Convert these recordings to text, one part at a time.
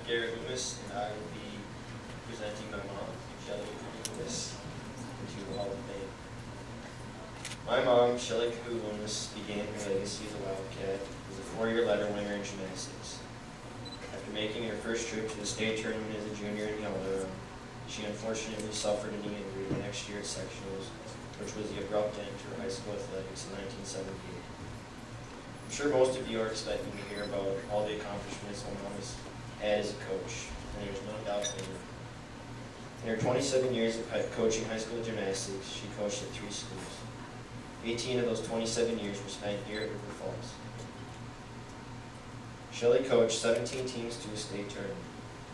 Loomis, and I will be presenting my mom, Shelly Kahut-Loomis, to the Hall of Fame. My mom, Shelly Kahut-Loomis, began her legacy as a Wildcat as a 4-year letter winner in gymnastics. After making her first trip to the state tournament as a junior in the all-around, she unfortunately suffered a knee injury the next year at sectionals, which was the abrupt end to her high school athletics in 1978. I'm sure most of you are expecting to hear about all the accomplishments my mom has had as a coach, and there's no doubt they were. In her 27 years of coaching high school gymnastics, she coached at 3 schools. 18 of those 27 years were spent here at River Falls. Shelly coached 17 teams to a state tournament,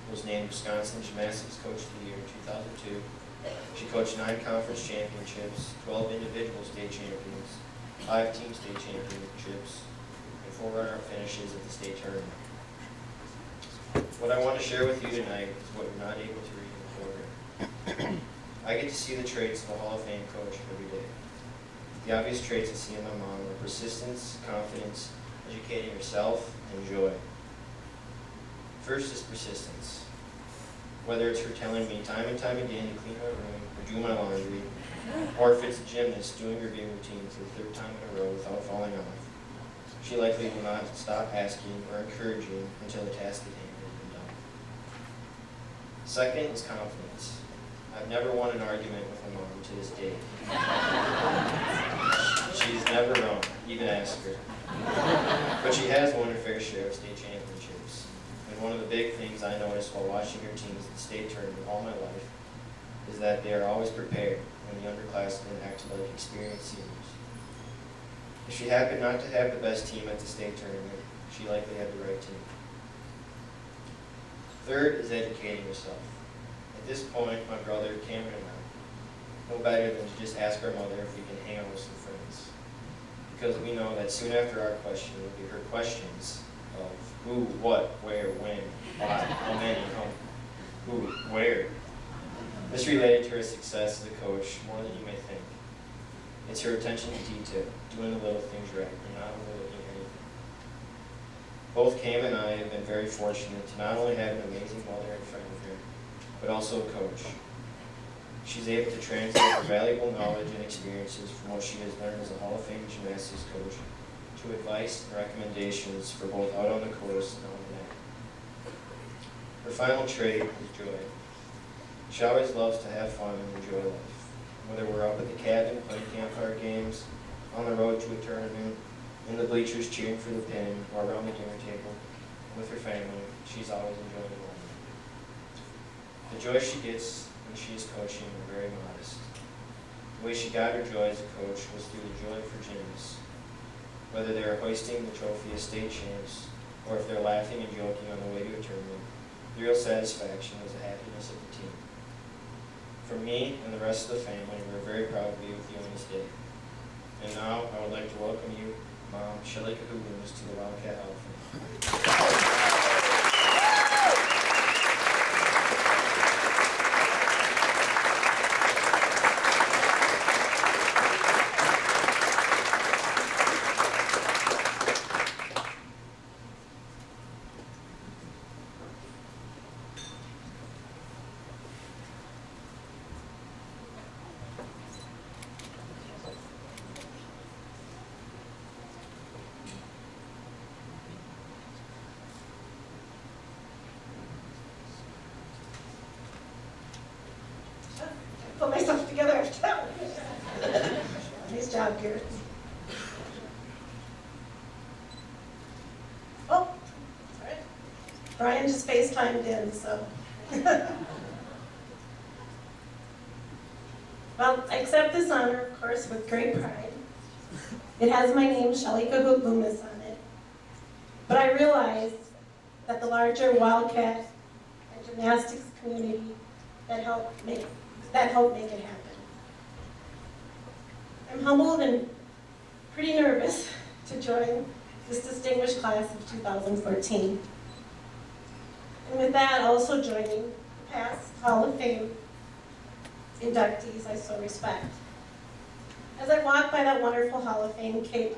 was named Wisconsin Gymnastics Coach of the Year in 2002. She coached 9 conference championships, 12 individual state champions, 5 team state championships, and 4 runner-up finishes at the state tournament. What I want to share with you tonight is what you're not able to read in the program. I get to see the traits of a Hall of Fame coach every day. The obvious traits I see in my mom are persistence, confidence, educating herself, and joy. First is persistence. Whether it's her telling me time and time again to clean my room or do my laundry, or if it's a gymnast doing review routine for the 3rd time in a row without falling off, she likely will not stop asking or encouraging until the task at hand has been done. Second is confidence. I've never won an argument with my mom to this day. She's never wrong, even ask her. But she has won her fair share of state championships. And one of the big things I noticed while watching her teams at the state tournament all my life is that they are always prepared when the underclassmen act like experienced seniors. If she happened not to have the best team at the state tournament, she likely had the right team. Third is educating yourself. At this point, my brother, Cameron, and I know better than to just ask our mother if we can hang out with some friends. Because we know that soon after our question will be her questions of who, what, where, when, why, how many, who, where. This related to her success as a coach more than you may think. It's her attention to detail, doing the little things right, and not overlooking anything. Both Cam and I have been very fortunate to not only have an amazing mother and friend of her, but also a coach. She's able to translate her valuable knowledge and experiences from what she has learned as a Hall of Fame gymnastics coach to advice and recommendations for both out on the course and on the net. Her final trait is joy. She always loves to have fun and enjoy life. Whether we're up at the cabin playing campfire games, on the road to a tournament, in the bleachers cheering for the pin, or around the dinner table with her family, she's always enjoying the moment. The joy she gets when she is coaching are very modest. The way she got her joy as a coach was through the joy for gymnasts. Whether they are hoisting the trophy as state champs, or if they're laughing and joking on the way to a tournament, the real satisfaction was the happiness of the team. For me and the rest of the family, we're very proud to be with you on this day. And now, I would like to welcome you, Mom, Shelly Kahut-Loomis, to the Wildcat Hall of Fame. Put myself together after that one. Nice job, Garrett. Oh, sorry. Brian just FaceTimed in, so. Well, I accept this honor, of course, with great pride. It has my name, Shelly Kahut-Loomis, on it. But I realize that the larger Wildcat and gymnastics community that helped make it happen. I'm humbled and pretty nervous to join this distinguished class of 2014. And with that, also joining the past Hall of Fame inductees I so respect. As I walk by that wonderful Hall of Fame case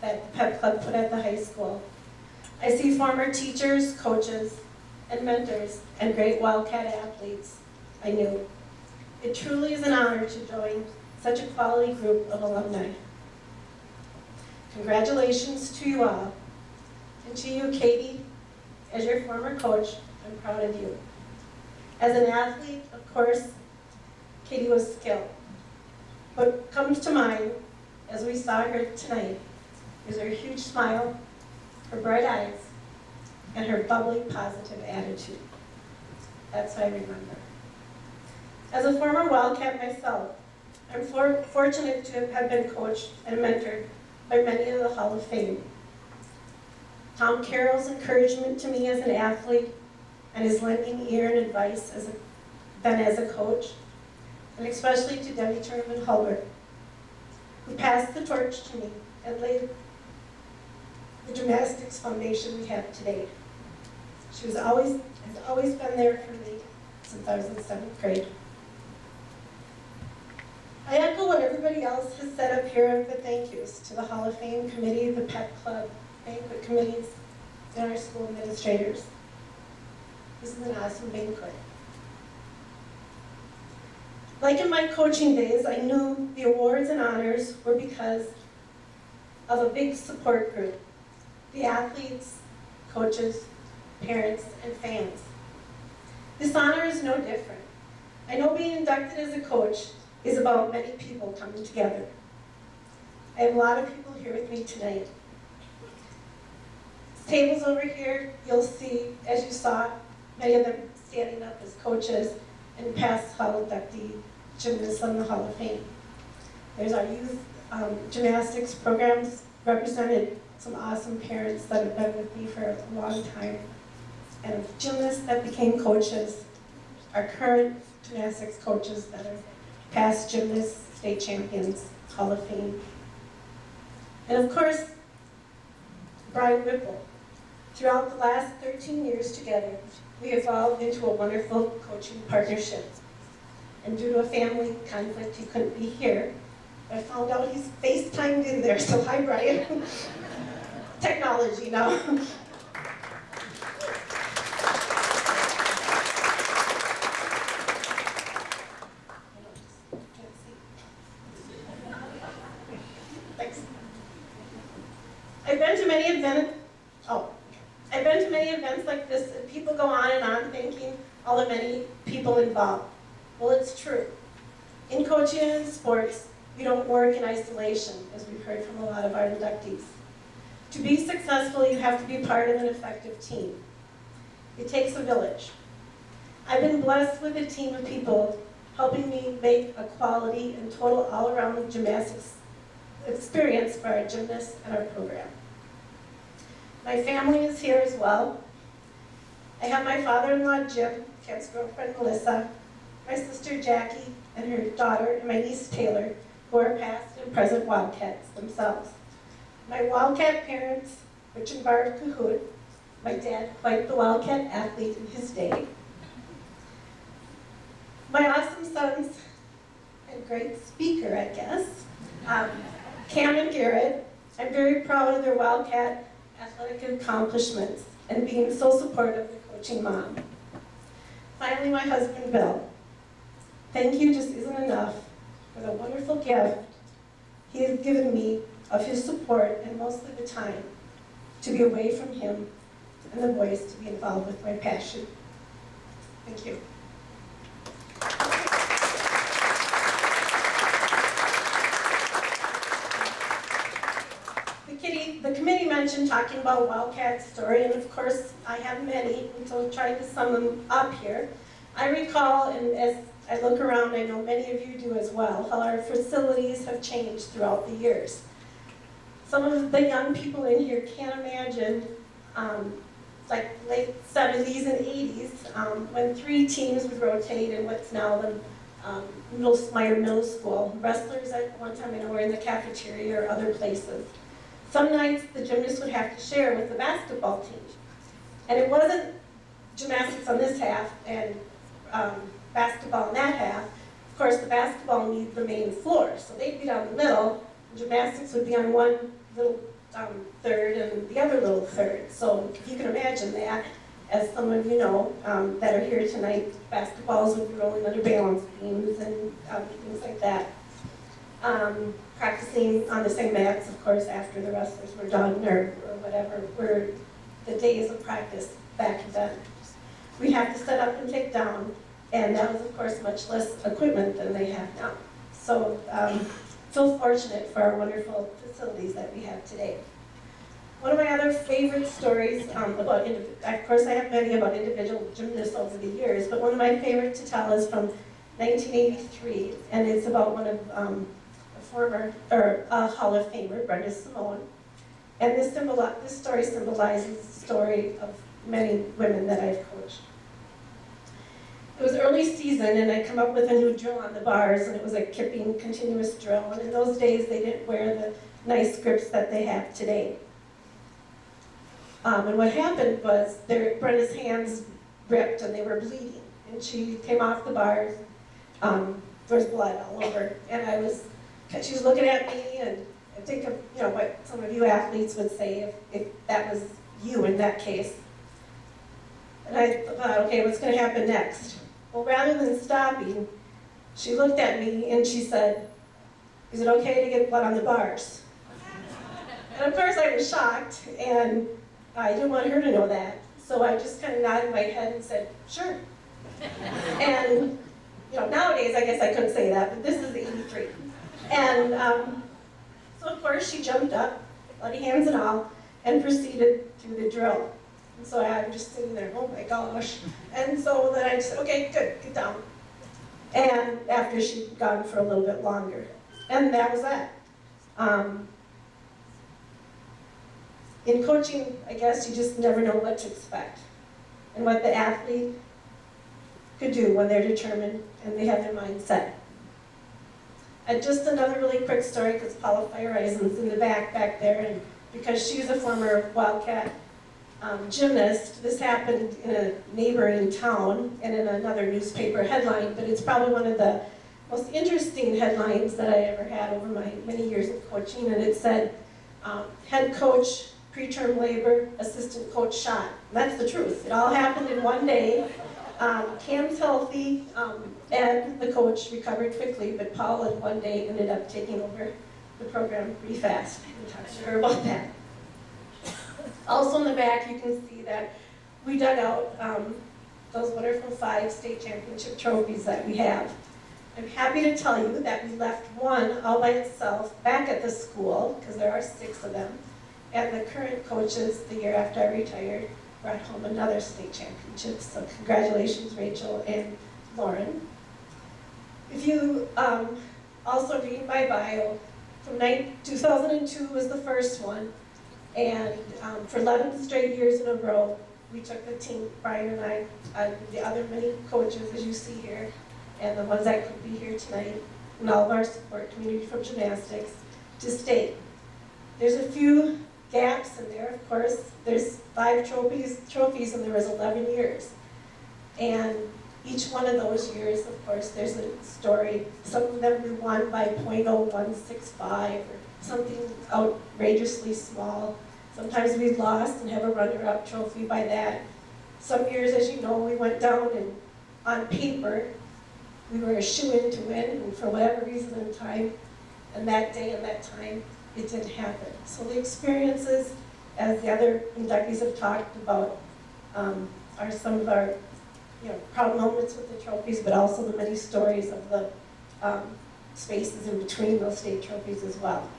that the Pep Club put at the high school, I see former teachers, coaches, and mentors, and great Wildcat athletes I knew. It truly is an honor to join such a quality group of alumni. Congratulations to you all. And to you, Katie, as your former coach, I'm proud of you. As an athlete, of course, Katie was skilled. What comes to mind, as we saw her tonight, is her huge smile, her bright eyes, and her bubbly, positive attitude. That's what I remember. As a former Wildcat myself, I'm fortunate to have been coached and mentored by many of the Hall of Fame. Tom Carroll's encouragement to me as an athlete and his lending ear and advice as a coach, and especially to Debbie Tournament-Hulbert, who passed the torch to me and laid the gymnastics foundation we have today. She has always been there for me since I was in 7th grade. I echo what everybody else has said up here of the thank yous to the Hall of Fame committee, the pep club, banquet committees, and our school administrators. This is an awesome banquet. Like in my coaching days, I knew the awards and honors were because of a big support group. The athletes, coaches, parents, and fans. This honor is no different. I know being inducted as a coach is about many people coming together. I have a lot of people here with me tonight. Tables over here, you'll see, as you saw, many of them standing up as coaches and past Hall inductee gymnasts on the Hall of Fame. There's our youth gymnastics programs represented, some awesome parents that have been with me for a long time, and gymnasts that became coaches, our current gymnastics coaches that are past gymnasts, state champions, Hall of Fame. And of course, Brian Whipple. Throughout the last 13 years together, we evolved into a wonderful coaching partnership. And due to a family conflict, he couldn't be here. I found out he's FaceTimed in there, so hi, Brian. Technology now. Thanks. I've been to many events like this, and people go on and on thanking all the many people involved. Well, it's true. In coaching and in sports, you don't work in isolation, as we've heard from a lot of our inductees. To be successful, you have to be part of an effective team. It takes a village. I've been blessed with a team of people helping me make a quality and total all-around gymnastics experience for our gymnasts and our program. My family is here as well. I have my father-in-law, Jim, Kat's girlfriend, Melissa, my sister, Jackie, and her daughter, and my niece, Taylor, who are past and present Wildcats themselves. My Wildcat parents, Rich and Barb Kahut, my dad, quite the Wildcat athlete in his day. My awesome sons, and great speaker, I guess, Cam and Garrett. I'm very proud of their Wildcat athletic accomplishments and being so supportive of the coaching mom. Finally, my husband, Bill. Thank you just isn't enough for the wonderful gift he has given me of his support and most of the time to be away from him and the boys to be involved with my passion. Thank you. The committee mentioned talking about Wildcat's story, and of course I have many, and so I'm trying to sum them up here. I recall, and as I look around, I know many of you do as well, how our facilities have changed throughout the years. Some of the young people in here can't imagine, like late 70s and 80s, when 3 teams would rotate in what's now the Meyer Middle School. Wrestlers at one time, I know, were in the cafeteria or other places. Some nights the gymnasts would have to share with the basketball team. And it wasn't gymnastics on this half and basketball on that half. Of course, the basketball needs the main floor, so they'd be down the middle, and gymnastics would be on one little third and the other little third. So if you can imagine that, as some of you know that are here tonight, basketballs would be rolling under balance beams and things like that. Practicing on the same mats, of course, after the wrestlers were done or whatever, were the days of practice back then. We have to set up and take down, and that was, of course, much less equipment than they have now. So feel fortunate for our wonderful facilities that we have today. One of my other favorite stories about, of course I have many about individual gymnasts over the years, but one of my favorite to tell is from 1983, and it's about one of a Hall of Famer, Brenda Simone. And this story symbolizes the story of many women that I've coached. It was early season, and I'd come up with a new drill on the bars, and it was a kipping continuous drill. And in those days, they didn't wear the nice grips that they have today. And what happened was Brenda's hands ripped, and they were bleeding. And she came off the bars. There was blood all over, and she was looking at me, and I think of what some of you athletes would say if that was you in that case. And I thought, okay, what's going to happen next? Well, rather than stopping, she looked at me and she said, "Is it okay to get blood on the bars?" And of course I was shocked, and I didn't want her to know that. So I just kind of nodded my head and said, "Sure." And nowadays I guess I couldn't say that, but this is '83. And so of course she jumped up, bloody hands and all, and proceeded through the drill. And so I'm just sitting there, oh my gosh. And so then I just said, okay, good, get down. And after she'd gone for a little bit longer. And that was that. In coaching, I guess you just never know what to expect and what the athlete could do when they're determined and they have their mind set. Just another really quick story, because Paula Feyerisen's in the back there, and because she was a former Wildcat gymnast, this happened in a neighboring town and in another newspaper headline, but it's probably one of the most interesting headlines that I ever had over my many years of coaching, and it said, head coach, preterm labor, assistant coach shot. And that's the truth. It all happened in one day. Cam's healthy, and the coach recovered quickly, but Paul in one day ended up taking over the program pretty fast. We'll talk to her about that. Also in the back, you can see that we dug out those wonderful 5 state championship trophies that we have. I'm happy to tell you that we left one all by itself back at the school, because there are 6 of them, and the current coaches, the year after I retired, brought home another state championship. So congratulations, Rachel and Lauren. If you also read my bio, from 2002 was the first one, and for 11 straight years in a row, we took the team, Brian and I, and the other many coaches, as you see here, and the ones that could be here tonight, and all of our support community from gymnastics, to state. There's a few gaps in there, of course. There's 5 trophies, and there was 11 years. And each one of those years, of course, there's a story. Some of them we won by .0165 or something outrageously small. Sometimes we lost and have a runner-up trophy by that. Some years, as you know, we went down, and on paper, we were a shoo-in to win, and for whatever reason and time, and that day and that time, it didn't happen. So the experiences, as the other inductees have talked about, are some of our proud moments with the trophies, but also the many stories of the spaces in between those state trophies as well.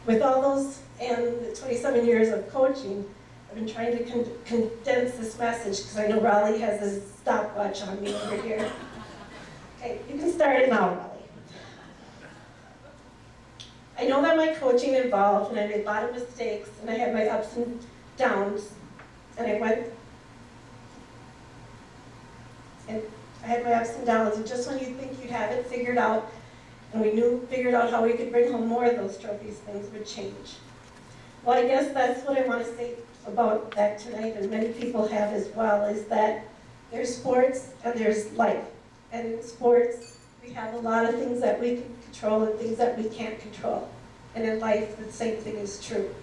With all those and the 27 years of coaching, I've been trying to condense this message, because I know Raleigh has a stopwatch on me over here. Okay, you can start it now, Raleigh. I know that my coaching involved, and I made a lot of mistakes, and I had my ups and downs, and I had my ups and downs, and just when you think you have it figured out, and we figured out how we could bring home more of those trophies, things would change. Well, I guess that's what I want to say about that tonight, and many people have as well, is that there's sports and there's life. And in sports, we have a lot of things that we can control and things that we can't control. And in life, the same thing is true.